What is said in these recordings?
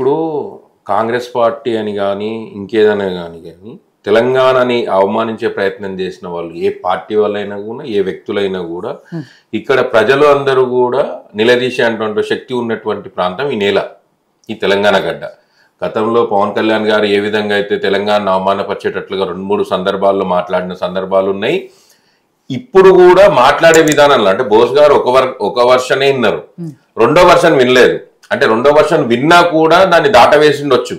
ఇప్పుడు కాంగ్రెస్ పార్టీ అని కానీ ఇంకేదైనా కానీ తెలంగాణని అవమానించే ప్రయత్నం చేసిన వాళ్ళు ఏ పార్టీ వాళ్ళైనా కూడా ఏ వ్యక్తులైనా కూడా ఇక్కడ ప్రజలు అందరూ కూడా నిలదీసేటువంటి శక్తి ఉన్నటువంటి ప్రాంతం ఈ నేల, ఈ తెలంగాణ గడ్డ. గతంలో పవన్ కళ్యాణ్ గారు ఏ విధంగా అయితే తెలంగాణ అవమానపరిచేటట్లుగా 2-3 సందర్భాల్లో మాట్లాడిన సందర్భాలు ఉన్నాయి. ఇప్పుడు కూడా మాట్లాడే విధానంలో అంటే బోస్ గారు ఒక వర్షనే విన్నారు, రెండో వర్షన్ వినలేదు. అంటే రెండో వర్షన్ విన్నా కూడా దాన్ని దాటవేసిండొచ్చు.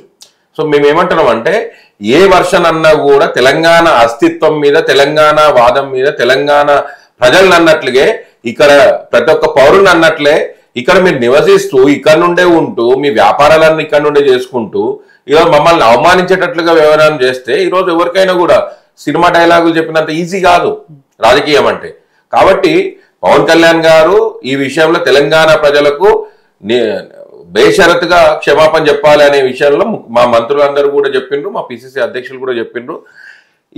సో మేమేమంటున్నాం అంటే ఏ వర్షన్ అన్నా కూడా తెలంగాణ అస్తిత్వం మీద, తెలంగాణ వాదం మీద, తెలంగాణ ప్రజలను అన్నట్లుగే ఇక్కడ ప్రతి ఒక్క పౌరుని అన్నట్లే ఇక్కడ మీరు నివసిస్తూ ఇక్కడ నుండే ఉంటూ మీ వ్యాపారాలన్నీ ఇక్కడ నుండే చేసుకుంటూ ఈరోజు మమ్మల్ని అవమానించేటట్లుగా వ్యవహారం చేస్తే ఈరోజు ఎవరికైనా కూడా సినిమా డైలాగులు చెప్పినంత ఈజీ కాదు రాజకీయం అంటే. కాబట్టి పవన్ కళ్యాణ్ గారు ఈ విషయంలో తెలంగాణ ప్రజలకు బేషరతుగా క్షమాపణ చెప్పాలి అనే విషయంలో మా మంత్రులందరూ కూడా చెప్పిండ్రు, మా పిసిసి అధ్యక్షులు కూడా చెప్పిండ్రు.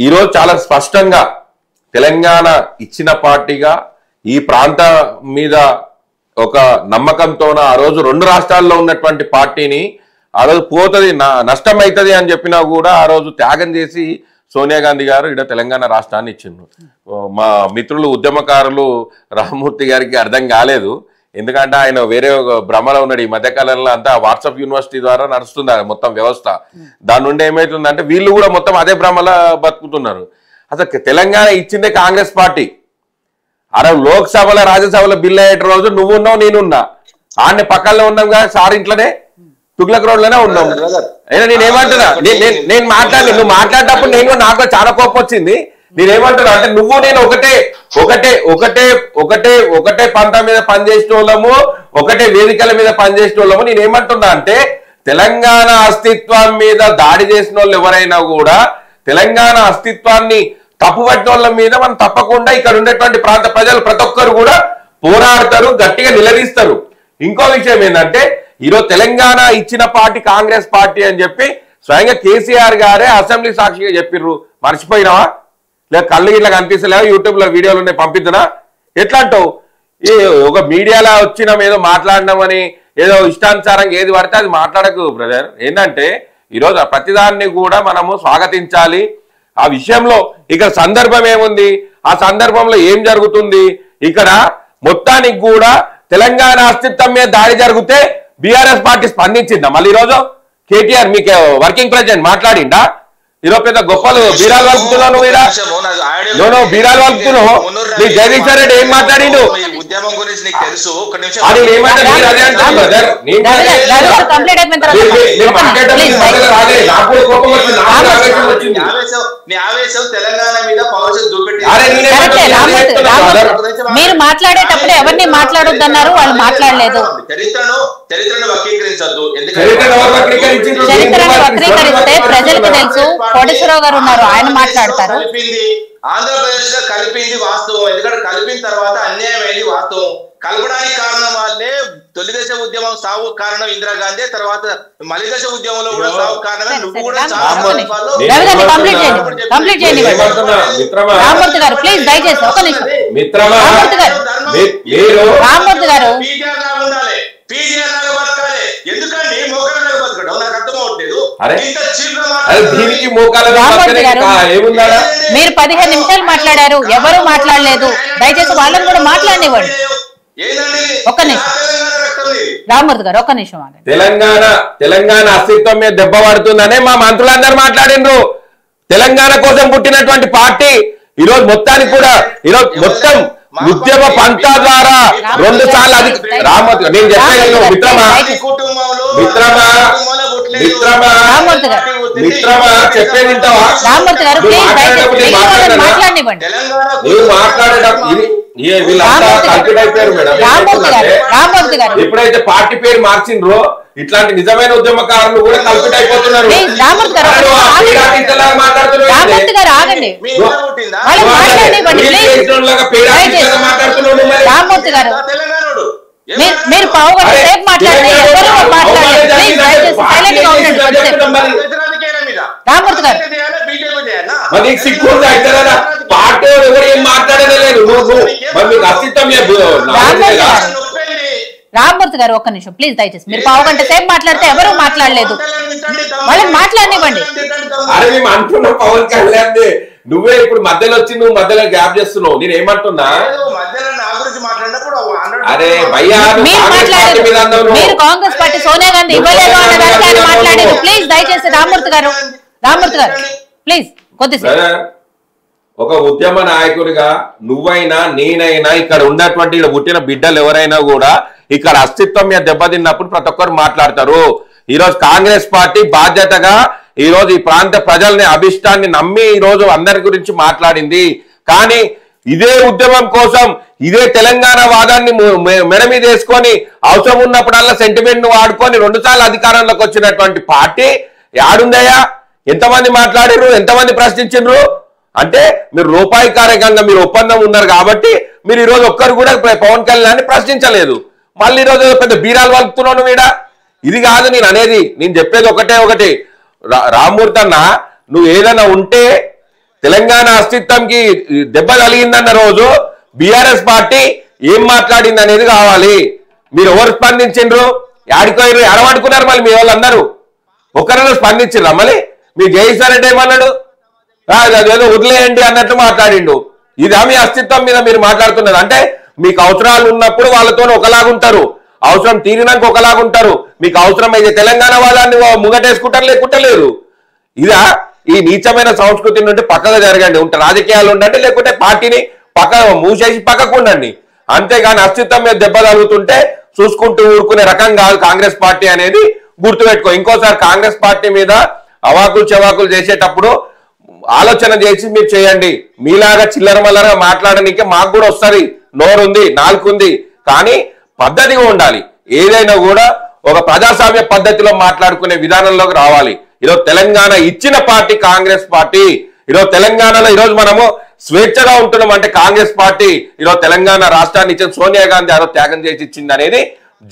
ఈరోజు చాలా స్పష్టంగా తెలంగాణ ఇచ్చిన పార్టీగా ఈ ప్రాంతం మీద ఒక నమ్మకంతోన ఆ రోజు 2 రాష్ట్రాల్లో ఉన్నటువంటి పార్టీని ఆ రోజు పోతుంది నష్టం అవుతుంది అని చెప్పినా కూడా ఆ రోజు త్యాగం చేసి సోనియా గాంధీ గారు ఇక్కడ తెలంగాణ రాష్ట్రాన్ని ఇచ్చిండ్రు. మా మిత్రులు ఉద్యమకారులు రామ్మూర్తి గారికి అర్థం కాలేదు, ఎందుకంటే ఆయన వేరే భ్రమలో ఉన్నాడు. ఈ మధ్యకాలంలో అంతా వాట్సాప్ యూనివర్సిటీ ద్వారా నడుస్తుంది మొత్తం వ్యవస్థ. దాని నుండి ఏమవుతుందంటే వీళ్ళు కూడా మొత్తం అదే భ్రమలో బతుకుతున్నారు. అసలు తెలంగాణ ఇచ్చిందే కాంగ్రెస్ పార్టీ. అరే లోక్సభలో రాజ్యసభలో బిల్లు అయ్యే రోజు నువ్వున్నావు నేనున్నా, ఆడిని పక్కనే ఉన్నాం కదా సార్, ఇంట్లోనే తుగ్లక్ రోడ్ లోనే ఉన్నాం. అయినా నేనేమంటున్నా, నేను మాట్లాడి నువ్వు మాట్లాడేటప్పుడు నేను నాకు చాలా కోపం వచ్చింది. నేనేమంటున్నా అంటే నువ్వు నేను ఒకటే పంట మీద పనిచేసిన వాళ్ళము, ఒకటే వేదికల మీద పనిచేసిన వాళ్ళము. నేనేమంటున్నా అంటే తెలంగాణ అస్తిత్వం మీద దాడి చేసిన వాళ్ళు ఎవరైనా కూడా తెలంగాణ అస్తిత్వాన్ని తప్పుపట్టిన వాళ్ళ మీద మనం తప్పకుండా ఇక్కడ ఉండేటువంటి ప్రాంత ప్రజలు ప్రతి ఒక్కరు కూడా పోరాడతారు, గట్టిగా నిలదీస్తారు. ఇంకో విషయం ఏంటంటే ఈరోజు తెలంగాణ ఇచ్చిన పార్టీ కాంగ్రెస్ పార్టీ అని చెప్పి స్వయంగా కేసీఆర్ గారే అసెంబ్లీ సాక్షిగా చెప్పిర్రు. మర్చిపోయినావా? లేదా కళ్ళు ఇట్లా కనిపిస్తలేవా? యూట్యూబ్ లో వీడియోలు ఉన్నాయి, పంపిద్దునా? ఎట్లా అంటావు? ఒక మీడియాలో వచ్చినాం ఏదో మాట్లాడినామని ఏదో ఇష్టానుసారంగా ఏది పడితే అది మాట్లాడకు బ్రదర్. ఏంటంటే ఈరోజు ప్రతిదాన్ని కూడా మనము స్వాగతించాలి. ఆ విషయంలో ఇక్కడ సందర్భం ఏముంది, ఆ సందర్భంలో ఏం జరుగుతుంది, ఇక్కడ మొత్తానికి కూడా తెలంగాణ అస్తిత్వం మీద దాడి జరిగితే బీఆర్ఎస్ పార్టీ స్పందించిందా? మళ్ళీ ఈరోజు కేటీఆర్ మీకు వర్కింగ్ ప్రెసిడెంట్ మాట్లాడిండా? ఈరోజు పెద్ద గొప్పలు బీరాలు వలుపుతున్నావు నువ్వు బీరాలు వలుపుతున్నావు. నీ జగదీశ్వర్ రెడ్డి ఏం మాట్లాడిండు? అది మీరు మాట్లాడేటప్పుడు ఎవరిని మాట్లాడొద్దన్నారు, వాళ్ళు మాట్లాడలేదు. చరిత్రను వక్రీకరించద్దు. చరిత్రను వక్రీకరిస్తే ప్రజలకు తెలుసు. కోటేశ్వరరావు గారు ఉన్నారు, ఆయన మాట్లాడతారు. ఆంధ్రప్రదేశ్ లో కలిపింది వాస్తవం, ఎందుకంటే కలిపిన తర్వాత అన్యాయం అయింది వాస్తవం. కలపడానికి కారణం వాళ్ళే. తొలిదశ ఉద్యమం సాగు కారణం ఇందిరాగాంధీ, తర్వాత మలిదశ ఉద్యమంలో కూడా సాగు కారణమే. నువ్వు కూడా రామ్మూర్తి గారు ప్లీజ్ దయచేసి ఒక నిమిషం. రామ్మూర్తి గారు ఉండాలి, పీజీఆర్ బతకాలి. ఎందుకండి మోకాళ్ళ బతకడం నాకు అర్థం అవట్లేదు. మీరు 15 నిమిషాలు మాట్లాడారు, ఎవరు మాట్లాడలేదు. దయచేసి వాళ్ళని కూడా మాట్లాడనివ్వండి. ఒక్క నిమిషం రామ్మూర్తి గారు, ఒక్క నిమిషం. తెలంగాణ అస్తిత్వం మీద దెబ్బ పడుతుందనే మా మంత్రులందరూ మాట్లాడినరు. తెలంగాణ కోసం పుట్టినటువంటి పార్టీ ఈరోజు మొత్తానికి కూడా ఈరోజు మొత్తం ఉద్యమ పంట ద్వారా 2 సార్లు అది రామ్మూర్తి నేను చెప్పాను. మిత్రమా చెప్పేది వింటావా? నువ్వు మాట్లాడేటప్పుడు వీళ్ళంతా కల్పిట్ అయిపోయారు మేడం. ఎప్పుడైతే పార్టీ పేరు మార్చిండ్రో ఇట్లాంటి నిజమైన ఉద్యమకారులు కూడా కల్పిట్ అయిపోతున్నారు. మీరు పావుగంట సేపు మాట్లాడితే ఎవరు మాట్లాడారు? రామ్మూర్తి గారు పార్టీ ఎవరు ఏం మాట్లాడేదే లేదు. నువ్వు అస్తిత్వం రామ్మూర్తి గారు ఒక్క నిమిషం ప్లీజ్ దయచేసి మీరు పావు గంట సేపు మాట్లాడితే ఎవరు మాట్లాడలేదు వాళ్ళని మాట్లాడనివ్వండి. అరే మేము అంటున్నాం పవన్ కళ్యాణ్ నువ్వే ఇప్పుడు మధ్యలో వచ్చి నువ్వు మధ్యలో గ్యాప్ చేస్తున్నావు. నేను ఏమంటున్నా అరే భయ్యా మీరు కాంగ్రెస్ పార్టీ సోనియా గాంధీ ఇవ్వలేదు అన్న దానికి ఆయన మాట్లాడారు. ప్లీజ్ దయచేసి రామ్మూర్తి గారు ప్లీజ్ కొద్దిసేపు. ఒక ఉద్యమ నాయకుడిగా నువ్వైనా నేనైనా ఇక్కడ ఉన్నటువంటి పుట్టిన బిడ్డలు ఎవరైనా కూడా ఇక్కడ అస్తిత్వం మీద దెబ్బతిన్నప్పుడు ప్రతి ఒక్కరు మాట్లాడతారు. ఈరోజు కాంగ్రెస్ పార్టీ బాధ్యతగా ఈ రోజు ఈ ప్రాంత ప్రజల్ని అభిష్టాన్ని నమ్మి ఈ రోజు అందరి గురించి మాట్లాడింది. కానీ ఇదే ఉద్యమం కోసం ఇదే తెలంగాణ వాదాన్ని మెడ మీద వేసుకొని అవసరం ఉన్నప్పుడల్లా సెంటిమెంట్ ను వాడుకొని 2 సార్లు అధికారంలోకి వచ్చినటువంటి పార్టీ యాడుందయ్యా? ఎంతమంది మాట్లాడారు, ఎంతమంది ప్రశ్నించారు? అంటే మీరు రూపాయికారకంగా మీరు ఒప్పందం ఉన్నారు కాబట్టి మీరు ఈ రోజు ఒక్కరు కూడా పవన్ కళ్యాణ్ ప్రశ్నించలేదు. మళ్ళీ ఈ రోజు పెద్ద బీరాలు వలుపుతున్నాను వీడ. ఇది కాదు నేను అనేది. నేను చెప్పేది ఒకటి రామ్మూర్తి అన్న, నువ్వు ఏదైనా ఉంటే తెలంగాణ అస్తిత్వంకి దెబ్బ కలిగిందన్న రోజు బీఆర్ఎస్ పార్టీ ఏం మాట్లాడింది అనేది కావాలి. మీరు ఎవరు స్పందించిండ్రు? యాడికోయారు, ఎడబడుకున్నారు మళ్ళీ మీ వాళ్ళందరూ ఒకరిలో స్పందించిండ్రా? మళ్ళీ మీ జయసారెడ్డి ఏమన్నాడు? అదేదో వదిలేయండి అన్నట్టు మాట్లాడిండు. ఇదా మీ అస్తిత్వం మీద మీరు మాట్లాడుతున్నది? అంటే మీకు అవసరాలు ఉన్నప్పుడు వాళ్ళతో ఒకలాగుంటారు, అవసరం తీరినాక ఒకలాగుంటారు. మీకు అవసరం అయితే తెలంగాణ వాళ్ళని ముంగటేసుకుంటారు, లేకుంటే లేదు. ఇదా ఈ నీచమైన సంస్కృతి నుండి పక్కగా జరగండి. ఉంటే రాజకీయాలు ఉండండి, లేకుంటే పార్టీని పక్క మూసేసి పక్కకు ఉండండి. అంతేగాని అస్తిత్వం మీద దెబ్బ తగులుతుంటే చూసుకుంటూ ఊరుకునే రకం కాదు కాంగ్రెస్ పార్టీ అనేది గుర్తుపెట్టుకో. ఇంకోసారి కాంగ్రెస్ పార్టీ మీద అవాకులు చెవాకులు చేసేటప్పుడు ఆలోచన చేసి మీరు చేయండి. మీలాగా చిల్లర మల్లరగా మాట్లాడడానికి మాకు కూడా వస్తుంది, నోరుంది, నాలుగుంది, కానీ పద్ధతిగా ఉండాలి. ఏదైనా కూడా ఒక ప్రజాస్వామ్య పద్ధతిలో మాట్లాడుకునే విధానంలోకి రావాలి. ఈరోజు తెలంగాణ ఇచ్చిన పార్టీ కాంగ్రెస్ పార్టీ. ఈరోజు తెలంగాణలో ఈరోజు మనము స్వేచ్ఛగా ఉంటున్నాం అంటే కాంగ్రెస్ పార్టీ ఈరోజు తెలంగాణ రాష్ట్రాన్ని ఇచ్చిన సోనియా గాంధీ ఆ త్యాగం చేసి ఇచ్చింది అనేది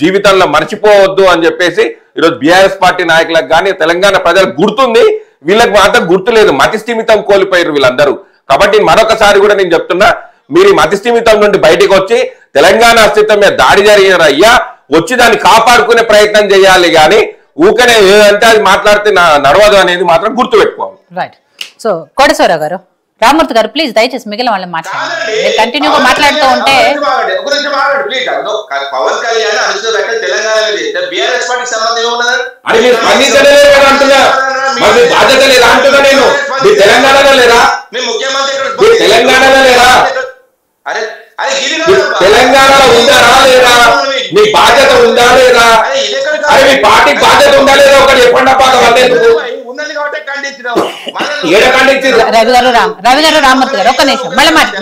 జీవితంలో మర్చిపోవద్దు అని చెప్పేసి ఈరోజు బీఆర్ఎస్ పార్టీ నాయకులకు కానీ తెలంగాణ ప్రజలకు గుర్తుంది, వీళ్ళకి మాత్రం గుర్తులేదు. మతిస్థిమితం కోల్పోయారు వీళ్ళందరూ. కాబట్టి మరొకసారి కూడా నేను చెప్తున్నా, మీరు ఈ మతిస్థిమితం నుండి బయటకు వచ్చి తెలంగాణ అస్తిత్వం మీద దాడి జరిగిన అయ్యా వచ్చి దాన్ని కాపాడుకునే ప్రయత్నం చేయాలి. కానీ ఊకనే ఏదంటే అది మాట్లాడితే నడవదు అనేది మాత్రం గుర్తు పెట్టుకోవాలి. రైట్. సో కోటేశ్వరరావు గారు, రామ్మూర్తి గారు ప్లీజ్ దయచేసి మిగిలిన వాళ్ళని మాట్లాడండి. మీరు కంటిన్యూగా మాట్లాడుతూ ఉంటే పవన్ కళ్యాణ్ అనుసరి తెలంగాణ బీఆర్ఎస్ పార్టీకి సంబంధం ఏమున్నది? బాధ్యత లేదా అంటున్నా నేను. తెలంగాణలో లేరా? ముఖ్యమంత్రి తెలంగాణలో లేరా? అరే తెలంగాణలో ఉందారా లేదా? మీ బాధ్యత ఉందా లేదా? అరే మీ పార్టీకి బాధ్యత ఉందా లేదా? ఒకటి చెప్పండి. రవి గారు రామ్మూర్తి గారు ఒక్క నిమిషం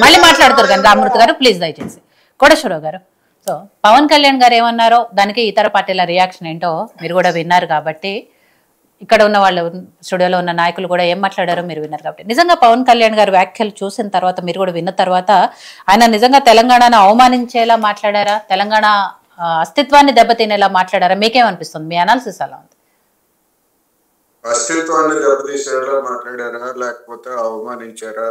మళ్ళీ మాట్లాడుతారు కానీ రామ్మూర్తి గారు ప్లీజ్ దయచేసి. కోటేశ్వరరావు గారు, సో పవన్ కళ్యాణ్ గారు ఏమన్నారో దానికి ఇతర పార్టీల రియాక్షన్ ఏంటో మీరు కూడా విన్నారు కాబట్టి, ఇక్కడ ఉన్న వాళ్ళు స్టూడియోలో ఉన్న నాయకులు కూడా ఏం మాట్లాడారో మీరు విన్నారు కాబట్టి, నిజంగా పవన్ కళ్యాణ్ గారు వ్యాఖ్యలు చూసిన తర్వాత మీరు కూడా విన్న తర్వాత ఆయన నిజంగా తెలంగాణను అవమానించేలా మాట్లాడారా, తెలంగాణ అస్తిత్వాన్ని దెబ్బతినేలా మాట్లాడారా? మీకేమనిపిస్తుంది? మీ అనాలిసిస్ అలా ఉంది. అస్తిత్వాన్ని దెబ్బతీసేలా మాట్లాడారా లేకపోతే అవమానించారా?